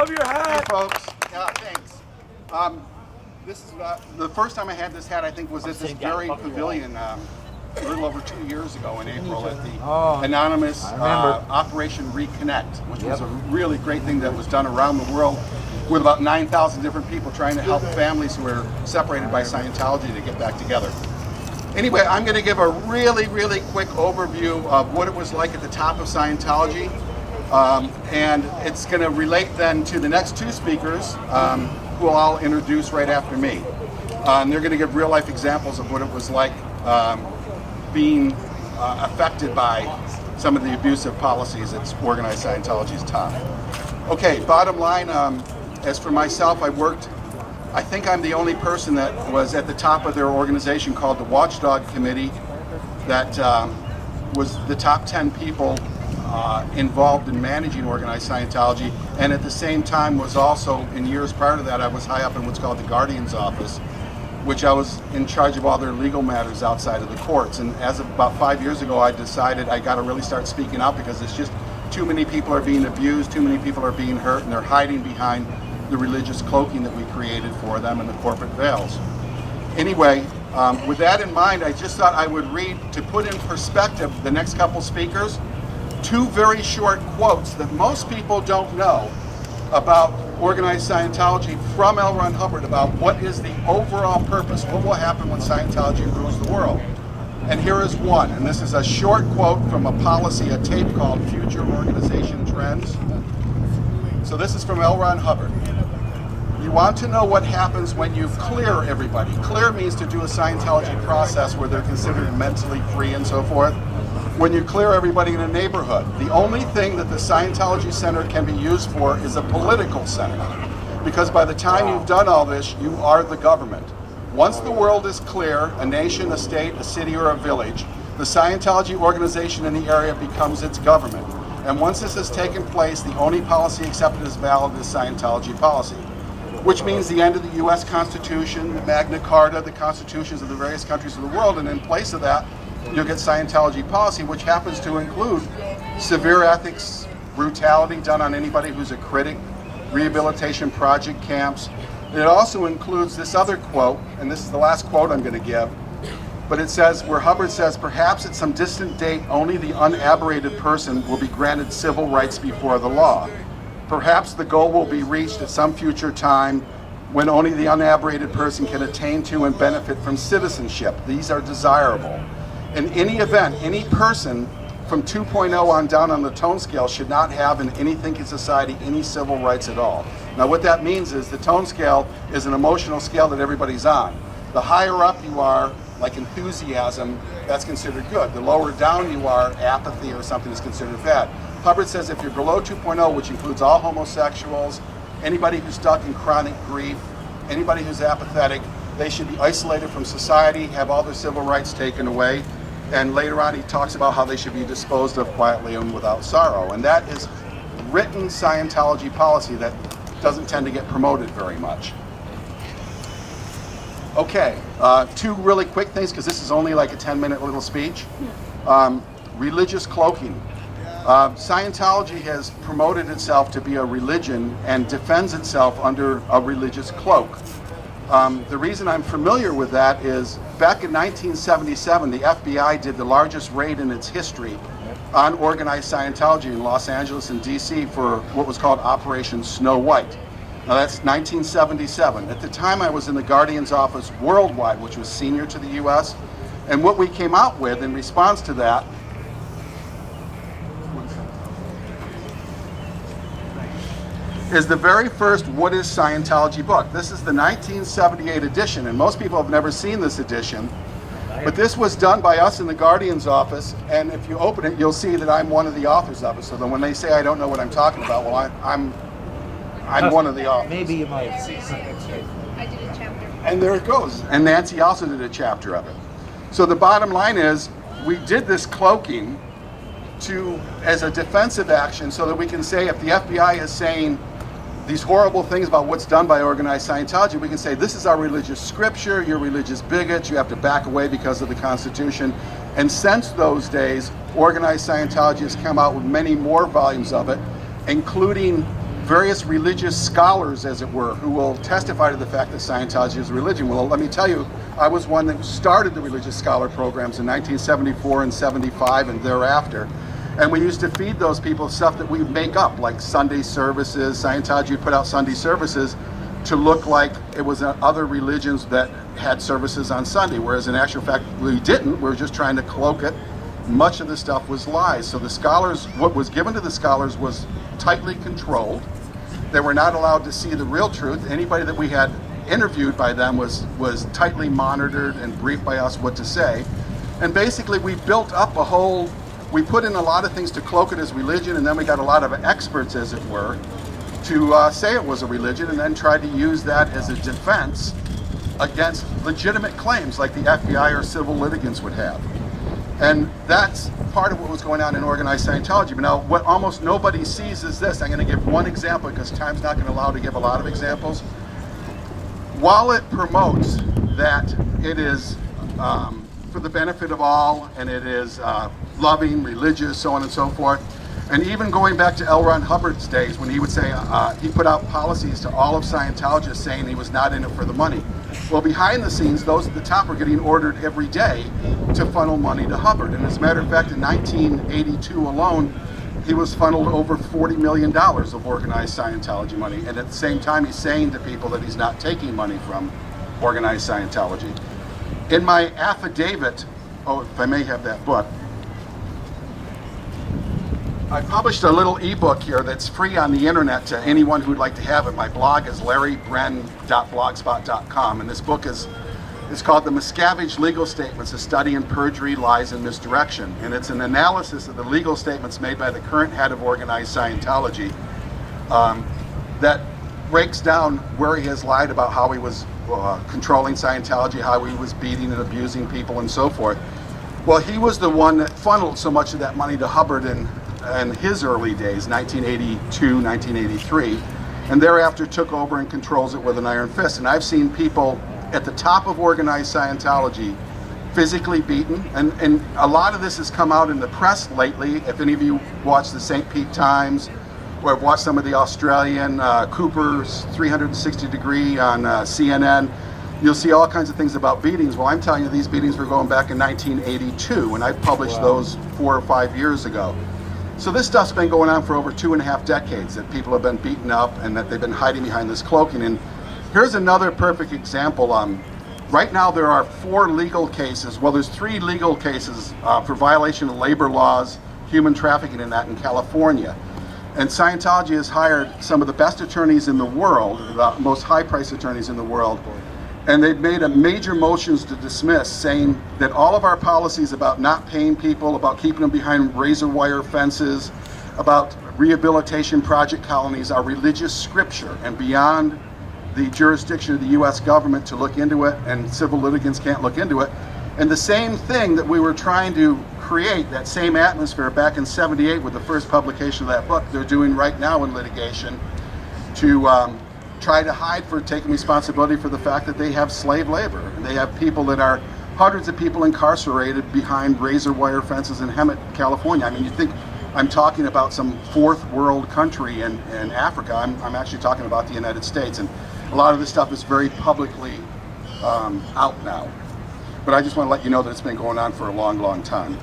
Love your hat. Hey, folks. Yeah, thanks. This is the first time I had this hat, I think, was at this very pavilion a little over 2 years ago in April at the anonymous Operation Reconnect, which was a really great thing that was done around the world with about 9,000 different people trying to help families who were separated by Scientology to get back together. Anyway, I'm going to give a really, really quick overview of what it was like at the top of Scientology. And it's going to relate then to the next two speakers, who I'll introduce right after me. And they're going to give real-life examples of what it was like being affected by some of the abusive policies at organized Scientology's top. Okay, bottom line, as for myself, I think I'm the only person that was at the top of their organization called the Watchdog Committee that was the top 10 people involved in managing organized Scientology, and at the same time was also, in years prior to that, I was high up in what's called the Guardian's Office, which I was in charge of all their legal matters outside of the courts. And as of about 5 years ago, I decided I got to really start speaking out, because it's just too many people are being abused, too many people are being hurt, and they're hiding behind the religious cloaking that we created for them and the corporate veils. Anyway, with that in mind, I just thought I would read, to put in perspective the next couple speakers, two very short quotes that most people don't know about organized Scientology from L. Ron Hubbard about what is the overall purpose, what will happen when Scientology rules the world. And here is one, and this is a short quote from a tape called Future Organization Trends. So this is from L. Ron Hubbard. You want to know what happens when you clear everybody. Clear means to do a Scientology process where they're considered mentally free and so forth. When you clear everybody in a neighborhood, the only thing that the Scientology Center can be used for is a political center. Because by the time you've done all this, you are the government. Once the world is clear, a nation, a state, a city, or a village, the Scientology organization in the area becomes its government. And once this has taken place, the only policy accepted as valid is Scientology policy. Which means the end of the US Constitution, the Magna Carta, the constitutions of the various countries of the world, and in place of that, you'll get Scientology policy, which happens to include severe ethics, brutality done on anybody who's a critic, rehabilitation project camps. It also includes this other quote, and this is the last quote I'm going to give, but it says, where Hubbard says, perhaps at some distant date, only the unaberrated person will be granted civil rights before the law. Perhaps the goal will be reached at some future time when only the unaberrated person can attain to and benefit from citizenship. These are desirable. In any event, any person from 2.0 on down on the tone scale should not have in any thinking society any civil rights at all. Now what that means is the tone scale is an emotional scale that everybody's on. The higher up you are, like enthusiasm, that's considered good. The lower down you are, apathy or something is considered bad. Hubbard says if you're below 2.0, which includes all homosexuals, anybody who's stuck in chronic grief, anybody who's apathetic, they should be isolated from society, have all their civil rights taken away. And later on he talks about how they should be disposed of quietly and without sorrow. And that is written Scientology policy that doesn't tend to get promoted very much. Okay, two really quick things, because this is only like a 10-minute little speech. Religious cloaking. Scientology has promoted itself to be a religion and defends itself under a religious cloak. The reason I'm familiar with that is back in 1977, the FBI did the largest raid in its history on organized Scientology in Los Angeles and DC for what was called Operation Snow White. Now that's 1977. At the time I was in the Guardian's office worldwide, which was senior to the US, and what we came out with in response to that is the very first What is Scientology book. This is the 1978 edition, and most people have never seen this edition, but this was done by us in the Guardian's office, and if you open it, you'll see that I'm one of the authors of it, so then when they say I don't know what I'm talking about, well, I'm one of the authors. Maybe you might. I did a chapter. And there it goes. And Nancy also did a chapter of it. So the bottom line is, we did this cloaking as a defensive action so that we can say if the FBI is saying these horrible things about what's done by organized Scientology, we can say this is our religious scripture, you're religious bigots, you have to back away because of the Constitution. And since those days, organized Scientology has come out with many more volumes of it, including various religious scholars, as it were, who will testify to the fact that Scientology is a religion. Well, let me tell you, I was one that started the religious scholar programs in 1974 and 75 and thereafter. And we used to feed those people stuff that we make up, like Sunday services. Scientology would put out Sunday services to look like it was other religions that had services on Sunday, whereas in actual fact, we didn't. We were just trying to cloak it. Much of the stuff was lies. So the scholars, what was given to the scholars was tightly controlled. They were not allowed to see the real truth. Anybody that we had interviewed by them was tightly monitored and briefed by us what to say. And basically we built up we put in a lot of things to cloak it as religion, and then we got a lot of experts, as it were, to say it was a religion, and then tried to use that as a defense against legitimate claims like the FBI or civil litigants would have. And that's part of what was going on in organized Scientology. But now, what almost nobody sees is this. I'm going to give one example because time's not going to allow to give a lot of examples. While it promotes that it is for the benefit of all, and it is loving, religious, so on and so forth, and even going back to L. Ron Hubbard's days when he would say, he put out policies to all of Scientologists saying he was not in it for the money. Well, behind the scenes, those at the top are getting ordered every day to funnel money to Hubbard. And as a matter of fact, in 1982 alone, he was funneled over $40 million of organized Scientology money. And at the same time, he's saying to people that he's not taking money from organized Scientology. In my affidavit, if I may have that book, I published a little ebook here that's free on the internet to anyone who'd like to have it. My blog is larrybrennan.blogspot.com, and this book is called The Miscavige Legal Statements, A Study in Perjury, Lies, and Misdirection. And it's an analysis of the legal statements made by the current head of organized Scientology that breaks down where he has lied about how he was controlling Scientology, how he was beating and abusing people, and so forth. Well, he was the one that funneled so much of that money to Hubbard in his early days, 1982, 1983, and thereafter took over and controls it with an iron fist. And I've seen people at the top of organized Scientology physically beaten, and a lot of this has come out in the press lately. If any of you watch the St. Pete Times, or have watched some of the Australian Cooper's 360 Degree on CNN, you'll see all kinds of things about beatings. Well, I'm telling you, these beatings were going back in 1982, and I published those 4 or 5 years ago. So this stuff's been going on for over 2.5 decades, that people have been beaten up and that they've been hiding behind this cloaking. And here's another perfect example. Right now there are 4 legal cases. Well, there's 3 legal cases for violation of labor laws, human trafficking, and that in California. And Scientology has hired some of the best attorneys in the world, the most high-priced attorneys in the world, and they've made a major motions to dismiss, saying that all of our policies about not paying people, about keeping them behind razor wire fences, about rehabilitation project colonies are religious scripture and beyond the jurisdiction of the U.S. government to look into it, and civil litigants can't look into it. And the same thing that we were trying to create, that same atmosphere back in '78 with the first publication of that book, they're doing right now in litigation to try to hide for taking responsibility for the fact that they have slave labor. And they have people that are, hundreds of people incarcerated behind razor wire fences in Hemet, California. I mean, you think I'm talking about some 4th world country in Africa. I'm actually talking about the United States. And a lot of this stuff is very publicly out now. But I just want to let you know that it's been going on for a long, long time.